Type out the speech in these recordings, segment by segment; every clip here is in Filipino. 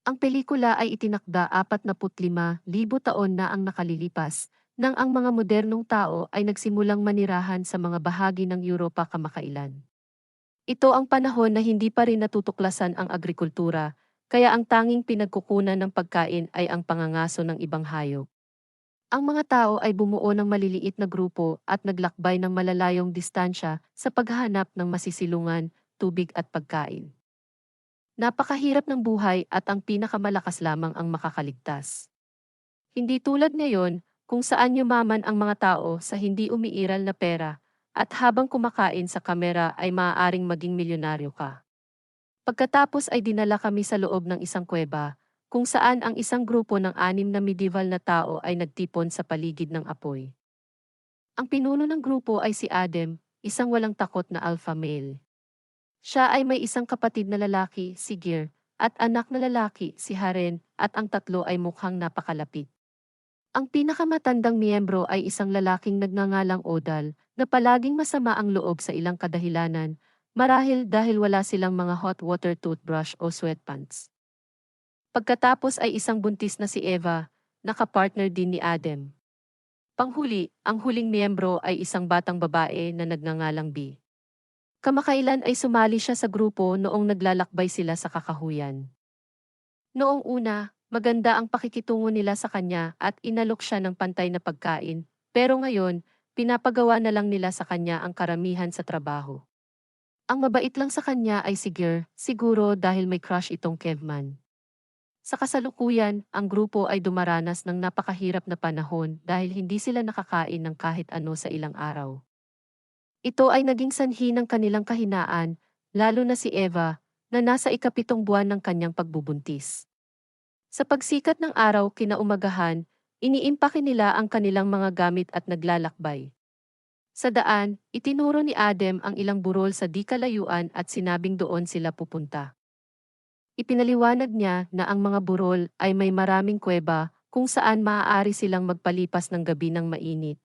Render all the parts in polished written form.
Ang pelikula ay itinakda 45,000 taon na ang nakalilipas, nang ang mga modernong tao ay nagsimulang manirahan sa mga bahagi ng Europa kamakailan. Ito ang panahon na hindi pa rin natutuklasan ang agrikultura, kaya ang tanging pinagkukunan ng pagkain ay ang pangangaso ng ibang hayop. Ang mga tao ay bumuo ng maliliit na grupo at naglakbay ng malalayong distansya sa paghahanap ng masisilungan, tubig at pagkain. Napakahirap ng buhay at ang pinakamalakas lamang ang makakaligtas. Hindi tulad ngayon, kung saan yumaman ang mga tao sa hindi umiiral na pera, at habang kumakain sa kamera ay maaaring maging milyonaryo ka. Pagkatapos ay dinala kami sa loob ng isang kuweba, kung saan ang isang grupo ng 6 na medieval na tao ay nagtipon sa paligid ng apoy. Ang pinuno ng grupo ay si Adem, isang walang takot na alpha male. Siya ay may isang kapatid na lalaki, si Gir, at anak na lalaki, si Haren, at ang tatlo ay mukhang napakalapit. Ang pinakamatandang miyembro ay isang lalaking nagngangalang Odal, na palaging masama ang loob sa ilang kadahilanan, marahil dahil wala silang mga hot water toothbrush o sweatpants. Pagkatapos ay isang buntis na si Eva, nakapartner din ni Adem. Panghuli, ang huling miyembro ay isang batang babae na nagngangalang B. Kamakailan ay sumali siya sa grupo noong naglalakbay sila sa kakahuyan. Noong una, maganda ang pakikitungo nila sa kanya at inalok siya ng pantay na pagkain, pero ngayon, pinapagawa na lang nila sa kanya ang karamihan sa trabaho. Ang mabait lang sa kanya ay si Gir, siguro dahil may crush itong Kevman. Sa kasalukuyan, ang grupo ay dumaranas ng napakahirap na panahon dahil hindi sila nakakain ng kahit ano sa ilang araw. Ito ay naging sanhi ng kanilang kahinaan, lalo na si Eva, na nasa ikapitong buwan ng kanyang pagbubuntis. Sa pagsikat ng araw kinaumagahan, iniimpake nila ang kanilang mga gamit at naglalakbay. Sa daan, itinuro ni Adem ang ilang burol sa di kalayuan at sinabing doon sila pupunta. Ipinaliwanag niya na ang mga burol ay may maraming kuweba kung saan maaari silang magpalipas ng gabi ng mainit.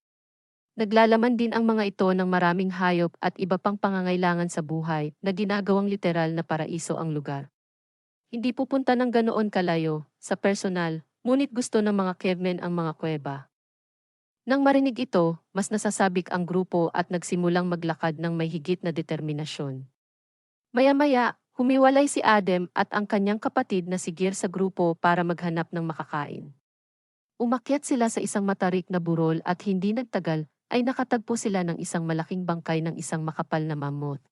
Naglalaman din ang mga ito ng maraming hayop at iba pang pangangailangan sa buhay na ginagawang literal na paraiso ang lugar. Hindi pupunta ng ganoon kalayo, sa personal, ngunit gusto ng mga cavemen ang mga kuweba. Nang marinig ito, mas nasasabik ang grupo at nagsimulang maglakad ng may higit na determinasyon. Maya-maya, humiwalay si Adem at ang kanyang kapatid na si Gir sa grupo para maghanap ng makakain. Umakyat sila sa isang matarik na burol at hindi nagtagal ay nakatagpo sila ng isang malaking bangkay ng isang makapal na mammoth.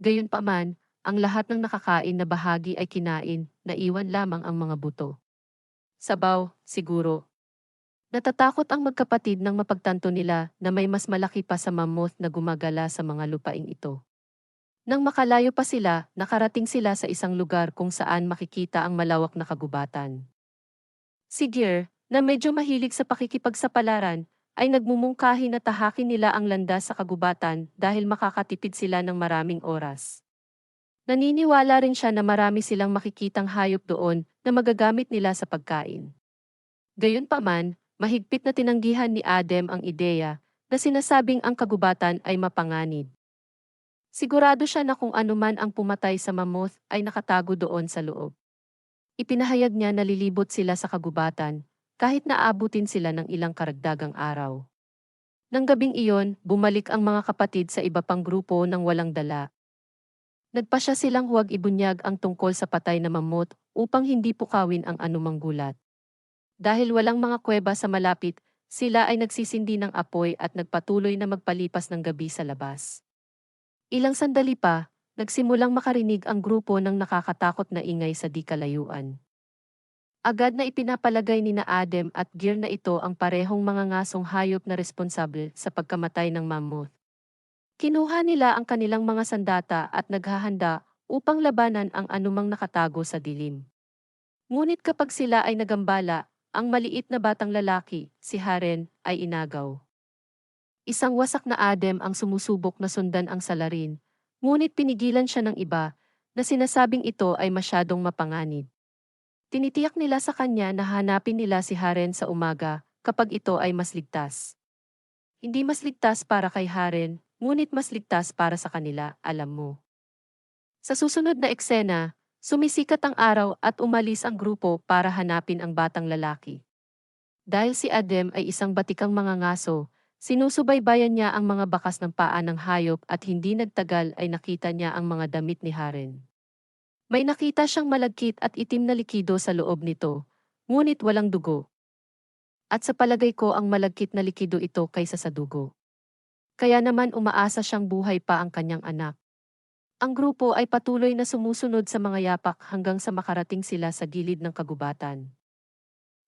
Gayunpaman, ang lahat ng nakakain na bahagi ay kinain, naiwan lamang ang mga buto. Sabaw, siguro. Natatakot ang magkapatid nang mapagtanto nila na may mas malaki pa sa mammoth na gumagala sa mga lupaing ito. Nang makalayo pa sila, nakarating sila sa isang lugar kung saan makikita ang malawak na kagubatan. Si Gir, na medyo mahilig sa pakikipagsapalaran, ay nagmumungkahi na tahakin nila ang landas sa kagubatan dahil makakatipid sila ng maraming oras. Naniniwala rin siya na marami silang makikitang hayop doon na magagamit nila sa pagkain. Gayunpaman, mahigpit na tinanggihan ni Adem ang ideya na sinasabing ang kagubatan ay mapanganib. Sigurado siya na kung anuman ang pumatay sa mammoth ay nakatago doon sa loob. Ipinahayag niya na lilibot sila sa kagubatan kahit naabutin sila ng ilang karagdagang araw. Nang gabing iyon, bumalik ang mga kapatid sa iba pang grupo ng walang dala. Nagpasya silang huwag ibunyag ang tungkol sa patay na mammoth upang hindi pukawin ang anumang gulat. Dahil walang mga kuweba sa malapit, sila ay nagsisindi ng apoy at nagpatuloy na magpalipas ng gabi sa labas. Ilang sandali pa, nagsimulang makarinig ang grupo ng nakakatakot na ingay sa di kalayuan. Agad na ipinapalagay ni na Adem at Gir na ito ang parehong mga ngasong hayop na responsable sa pagkamatay ng mammoth. Kinuha nila ang kanilang mga sandata at naghahanda upang labanan ang anumang nakatago sa dilim. Ngunit kapag sila ay nagambala, ang maliit na batang lalaki, si Haren, ay inagaw. Isang wasak na Adem ang sumusubok na sundan ang salarin, ngunit pinigilan siya ng iba na sinasabing ito ay masyadong mapanganib. Tinitiyak nila sa kanya na hanapin nila si Haren sa umaga kapag ito ay mas ligtas. Hindi mas ligtas para kay Haren, ngunit mas ligtas para sa kanila, alam mo. Sa susunod na eksena, Sumisikat ang araw at umalis ang grupo para hanapin ang batang lalaki. Dahil si Adem ay isang batikang mangangaso, sinusubaybayan niya ang mga bakas ng paa ng hayop at hindi nagtagal ay nakita niya ang mga damit ni Haren. May nakita siyang malagkit at itim na likido sa loob nito, ngunit walang dugo. At sa palagay ko ang malagkit na likido ito kaysa sa dugo. Kaya naman umaasa siyang buhay pa ang kanyang anak. Ang grupo ay patuloy na sumusunod sa mga yapak hanggang sa makarating sila sa gilid ng kagubatan.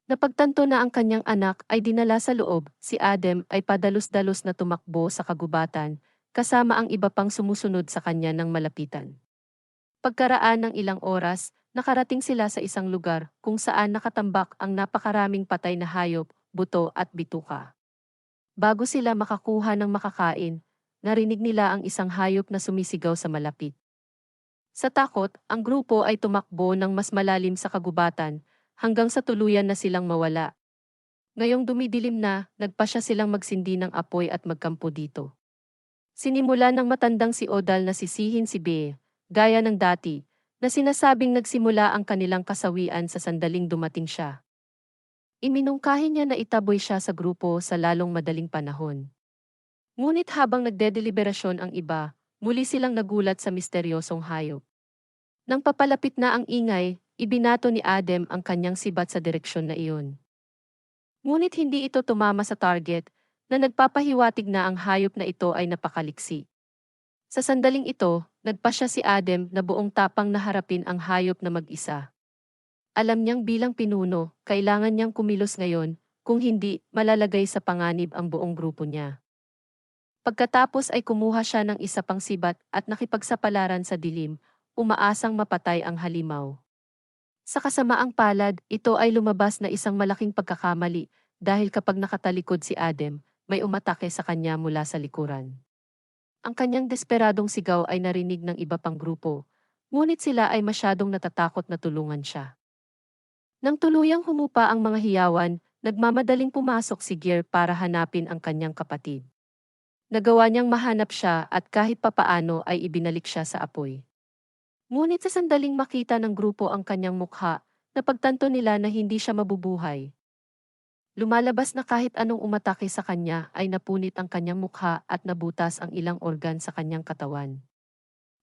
Napagtanto na ang kanyang anak ay dinala sa loob, si Adem ay padalos-dalos na tumakbo sa kagubatan, kasama ang iba pang sumusunod sa kanya ng malapitan. Pagkaraan ng ilang oras, nakarating sila sa isang lugar kung saan nakatambak ang napakaraming patay na hayop, buto at bituka. Bago sila makakuha ng makakain, narinig nila ang isang hayop na sumisigaw sa malapit. Sa takot, ang grupo ay tumakbo ng mas malalim sa kagubatan, hanggang sa tuluyan na silang mawala. Ngayong dumidilim na, nagpasya silang magsindi ng apoy at magkampo dito. Sinimula ng matandang si Odal na sisihin si Bea, gaya ng dati, na sinasabing nagsimula ang kanilang kasawian sa sandaling dumating siya. Iminungkahi niya na itaboy siya sa grupo sa lalong madaling panahon. Ngunit habang nagdedeliberasyon ang iba, muli silang nagulat sa misteryosong hayop. Nang papalapit na ang ingay, ibinato ni Adem ang kanyang sibat sa direksyon na iyon. Ngunit hindi ito tumama sa target, na nagpapahiwatig na ang hayop na ito ay napakaliksi. Sa sandaling ito, nagpasya si Adem na buong tapang na harapin ang hayop na mag-isa. Alam niyang bilang pinuno, kailangan niyang kumilos ngayon, kung hindi, malalagay sa panganib ang buong grupo niya. Pagkatapos ay kumuha siya ng isa pang sibat at nakipagsapalaran sa dilim, umaasang mapatay ang halimaw. Sa kasamaang palad, ito ay lumabas na isang malaking pagkakamali dahil kapag nakatalikod si Adem, may umatake sa kanya mula sa likuran. Ang kanyang desperadong sigaw ay narinig ng iba pang grupo, ngunit sila ay masyadong natatakot na tulungan siya. Nang tuluyang humupa ang mga hiyawan, nagmamadaling pumasok si Gear para hanapin ang kanyang kapatid. Nagawa niyang mahanap siya at kahit papaano ay ibinalik siya sa apoy. Ngunit sa sandaling makita ng grupo ang kanyang mukha, napagtanto nila na hindi siya mabubuhay. Lumalabas na kahit anong umatake sa kanya ay napunit ang kanyang mukha at nabutas ang ilang organ sa kanyang katawan.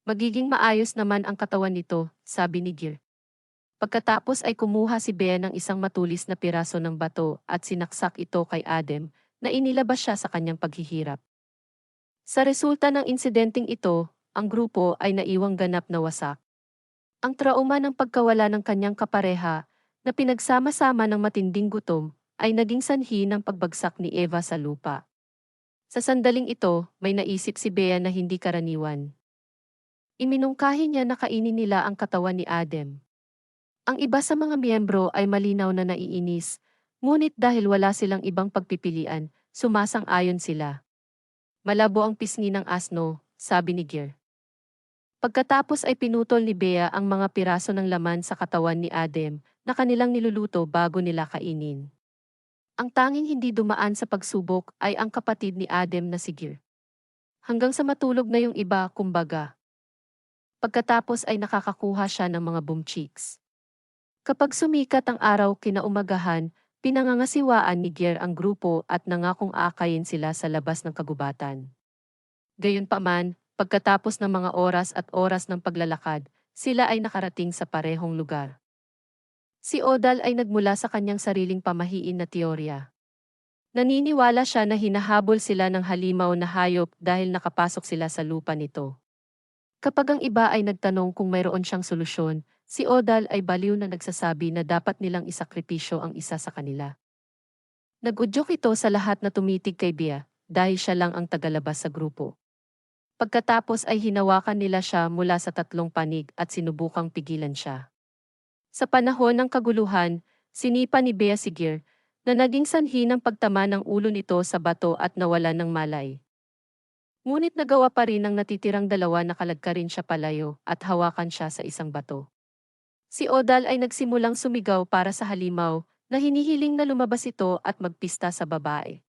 Magiging maayos naman ang katawan nito, sabi ni Gear. Pagkatapos ay kumuha si Bea ng isang matulis na piraso ng bato at sinaksak ito kay Adem na inilabas siya sa kanyang paghihirap. Sa resulta ng insidenteng ito, ang grupo ay naiwang ganap na wasak. Ang trauma ng pagkawala ng kanyang kapareha na pinagsama-sama ng matinding gutom ay naging sanhi ng pagbagsak ni Eva sa lupa. Sa sandaling ito, may naisip si Bea na hindi karaniwan. Iminungkahi niya na kainin nila ang katawan ni Adem. Ang iba sa mga miyembro ay malinaw na naiinis, ngunit dahil wala silang ibang pagpipilian, sumasang-ayon sila. Malabo ang pisngi ng asno, sabi ni Gear. Pagkatapos ay pinutol ni Bea ang mga piraso ng laman sa katawan ni Adem na kanilang niluluto bago nila kainin. Ang tanging hindi dumaan sa pagsubok ay ang kapatid ni Adem na si Gear. Hanggang sa matulog na yung iba, kumbaga. Pagkatapos ay nakakakuha siya ng mga boomchicks. Kapag sumikat ang araw kinaumagahan, pinangangasiwaan ni Gear ang grupo at nangakong aakayin sila sa labas ng kagubatan. Gayunpaman, pagkatapos ng mga oras at oras ng paglalakad, sila ay nakarating sa parehong lugar. Si Odal ay nagmula sa kanyang sariling pamahiin na teorya. Naniniwala siya na hinahabol sila ng halimaw na hayop dahil nakapasok sila sa lupa nito. Kapag ang iba ay nagtanong kung mayroon siyang solusyon, si Odal ay baliw na nagsasabi na dapat nilang isakripisyo ang isa sa kanila. Nag-udyok ito sa lahat na tumitig kay Bea, dahil siya lang ang tagalabas sa grupo. Pagkatapos ay hinawakan nila siya mula sa tatlong panig at sinubukang pigilan siya. Sa panahon ng kaguluhan, sinipa ni Bea si Gear, na naging sanhi ng pagtama ng ulo nito sa bato at nawalan ng malay. Ngunit nagawa pa rin ng natitirang dalawa na kalagkarin siya palayo at hawakan siya sa isang bato. Si Odal ay nagsimulang sumigaw para sa halimaw na hinihiling na lumabas ito at magpista sa babae.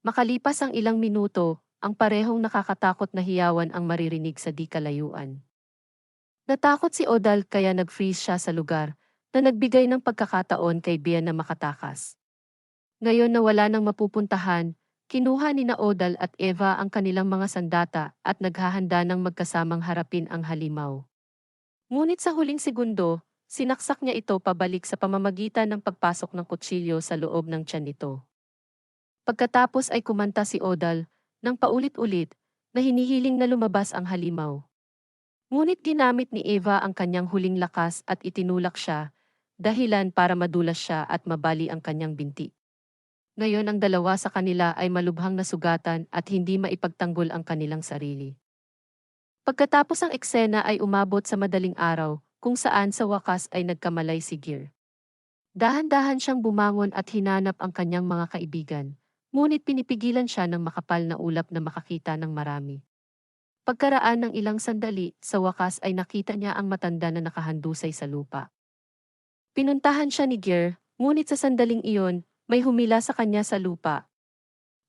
Makalipas ang ilang minuto, ang parehong nakakatakot na hiyawan ang maririnig sa di kalayuan. Natakot si Odal kaya nag-freeze siya sa lugar na nagbigay ng pagkakataon kay Bea na makatakas. Ngayon na wala nang mapupuntahan, kinuha ni na Odal at Eva ang kanilang mga sandata at naghahanda ng magkasamang harapin ang halimaw. Ngunit sa huling segundo, sinaksak niya ito pabalik sa pamamagitan ng pagpasok ng kutsilyo sa loob ng tiyan nito. Pagkatapos ay kumanta si Odal ng paulit-ulit na hinihiling na lumabas ang halimaw. Ngunit ginamit ni Eva ang kanyang huling lakas at itinulak siya, dahilan para madulas siya at mabali ang kanyang binti. Ngayon ang dalawa sa kanila ay malubhang nasugatan at hindi maipagtanggol ang kanilang sarili. Pagkatapos ang eksena ay umabot sa madaling araw, kung saan sa wakas ay nagkamalay si Gear. Dahan-dahan siyang bumangon at hinanap ang kanyang mga kaibigan, ngunit pinipigilan siya ng makapal na ulap na makakita ng marami. Pagkaraan ng ilang sandali, sa wakas ay nakita niya ang matanda na nakahandusay sa lupa. Pinuntahan siya ni Gear, ngunit sa sandaling iyon, may humila sa kanya sa lupa.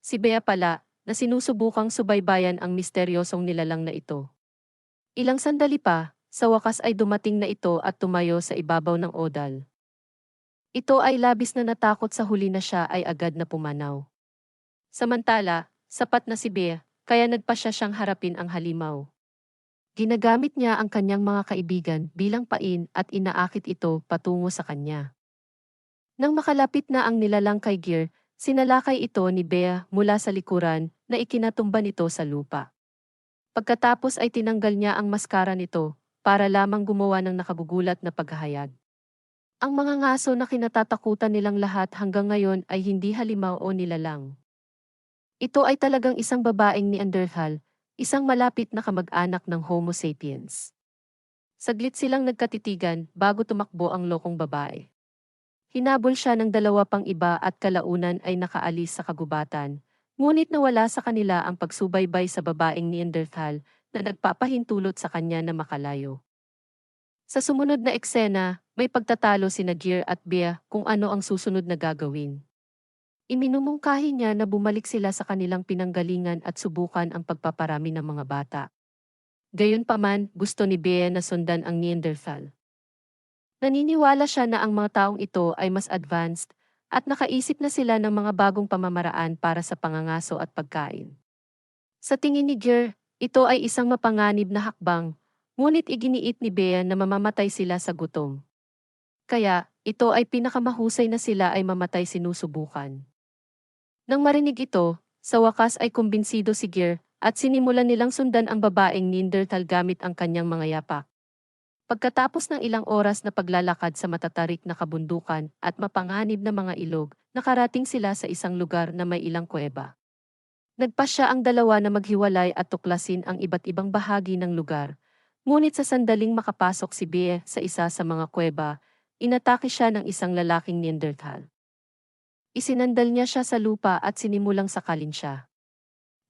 Si Bea pala, na sinusubukang subaybayan ang misteryosong nilalang na ito. Ilang sandali pa, sa wakas ay dumating na ito at tumayo sa ibabaw ng Odal. Ito ay labis na natakot sa huli na siya ay agad na pumanaw. Samantala, sapat na si Bea, kaya nagpa siya siyang harapin ang halimaw. Ginagamit niya ang kanyang mga kaibigan bilang pain at inaakit ito patungo sa kanya. Nang makalapit na ang nilalang kay Gear, sinalakay ito ni Bea mula sa likuran na ikinatumba nito sa lupa. Pagkatapos ay tinanggal niya ang maskara nito para lamang gumawa ng nakagugulat na paghahayag. Ang mga ngaso na kinatatakutan nilang lahat hanggang ngayon ay hindi halimaw o nilalang. Ito ay talagang isang babaeng Neanderthal, isang malapit na kamag-anak ng Homo sapiens. Saglit silang nagkatitigan bago tumakbo ang lokong babae. Hinabol siya ng dalawa pang iba at kalaunan ay nakaalis sa kagubatan, ngunit nawala sa kanila ang pagsubaybay sa babaeng Neanderthal na nagpapahintulot sa kanya na makalayo. Sa sumunod na eksena, may pagtatalo sina Gear at Bea kung ano ang susunod na gagawin. Iminumungkahi niya na bumalik sila sa kanilang pinanggalingan at subukan ang pagpaparami ng mga bata. Gayunpaman, gusto ni Bea na sundan ang Neanderthal. Naniniwala siya na ang mga taong ito ay mas advanced at nakaisip na sila ng mga bagong pamamaraan para sa pangangaso at pagkain. Sa tingin ni Gear, ito ay isang mapanganib na hakbang, ngunit iginiit ni Bea na mamamatay sila sa gutom. Kaya, ito ay pinakamahusay na sila ay mamatay sinusubukan. Nang marinig ito, sa wakas ay kumbinsido si Gear at sinimulan nilang sundan ang babaeng Neanderthal gamit ang kanyang mga yapak. Pagkatapos ng ilang oras na paglalakad sa matatarik na kabundukan at mapanganib na mga ilog, nakarating sila sa isang lugar na may ilang kuweba. Nagpasya ang dalawa na maghiwalay at tuklasin ang iba't ibang bahagi ng lugar. Ngunit sa sandaling makapasok si Bea sa isa sa mga kuweba, inatake siya ng isang lalaking Neanderthal. Isinandal niya siya sa lupa at sinimulang sakalin siya.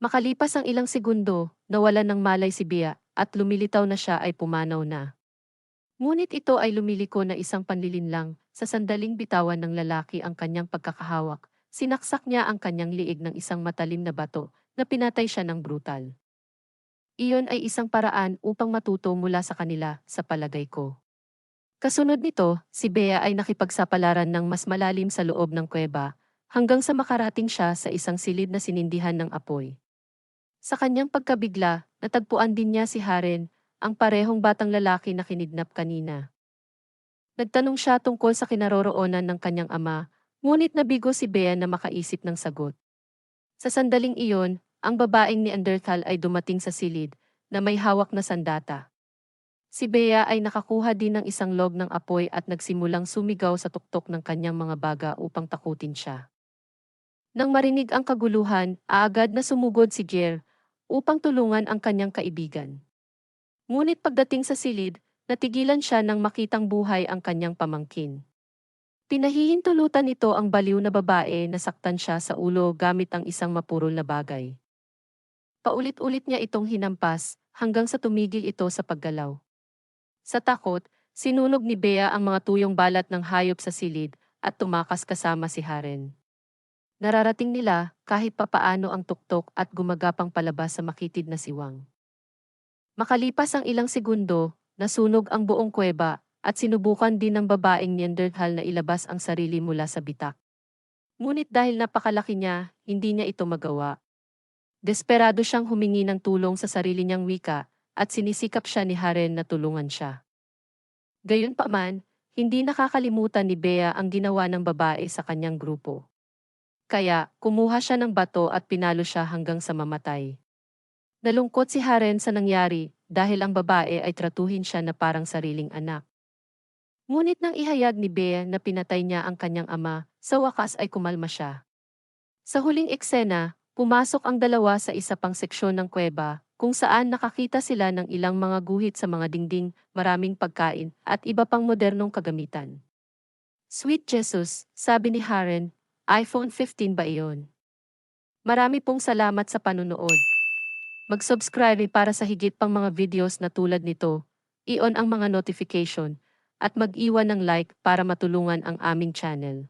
Makalipas ang ilang segundo, nawalan ng malay si Bea at lumilitaw na siya ay pumanaw na. Ngunit ito ay lumiliko na isang panlilinlang, sa sandaling bitawan ng lalaki ang kanyang pagkakahawak, sinaksak niya ang kanyang liig ng isang matalim na bato na pinatay siya ng brutal. Iyon ay isang paraan upang matuto mula sa kanila, sa palagay ko. Kasunod nito, si Bea ay nakipagsapalaran ng mas malalim sa loob ng kuweba, hanggang sa makarating siya sa isang silid na sinindihan ng apoy. Sa kanyang pagkabigla, natagpuan din niya si Haren, ang parehong batang lalaki na kinidnap kanina. Nagtanong siya tungkol sa kinaroroonan ng kanyang ama, ngunit nabigo si Bea na makaisip ng sagot. Sa sandaling iyon, ang babaeng Neanderthal ay dumating sa silid, na may hawak na sandata. Si Bea ay nakakuha din ng isang log ng apoy at nagsimulang sumigaw sa tuktok ng kanyang mga baga upang takutin siya. Nang marinig ang kaguluhan, aagad na sumugod si Gear upang tulungan ang kanyang kaibigan. Ngunit pagdating sa silid, natigilan siya nang makitang buhay ang kanyang pamangkin. Pinahihintulutan nito ang baliw na babae na saktan siya sa ulo gamit ang isang mapurol na bagay. Paulit-ulit niya itong hinampas hanggang sa tumigil ito sa paggalaw. Sa takot, sinunog ni Bea ang mga tuyong balat ng hayop sa silid at tumakas kasama si Haren. Nararating nila kahit papaano ang tuktok at gumagapang palabas sa makitid na siwang. Makalipas ang ilang segundo, nasunog ang buong kuweba, at sinubukan din ng babaeng Neanderthal na ilabas ang sarili mula sa bitak. Ngunit dahil napakalaki niya, hindi niya ito magawa. Desperado siyang humingi ng tulong sa sarili niyang wika, at sinisikap siya ni Haren na tulungan siya. Gayunpaman, hindi nakakalimutan ni Bea ang ginawa ng babae sa kanyang grupo. Kaya, kumuha siya ng bato at pinalo siya hanggang sa mamatay. Nalungkot si Haren sa nangyari dahil ang babae ay tratuhin siya na parang sariling anak. Ngunit nang ihayag ni Bea na pinatay niya ang kanyang ama, sa wakas ay kumalma siya. Sa huling eksena, pumasok ang dalawa sa isa pang seksyon ng kuweba, kung saan nakakita sila ng ilang mga guhit sa mga dingding, maraming pagkain, at iba pang modernong kagamitan. Sweet Jesus, sabi ni Haren, iPhone 15 ba iyon? Marami pong salamat sa panunood. Mag-subscribe para sa higit pang mga videos na tulad nito, i-on ang mga notification, at mag-iwan ng like para matulungan ang aming channel.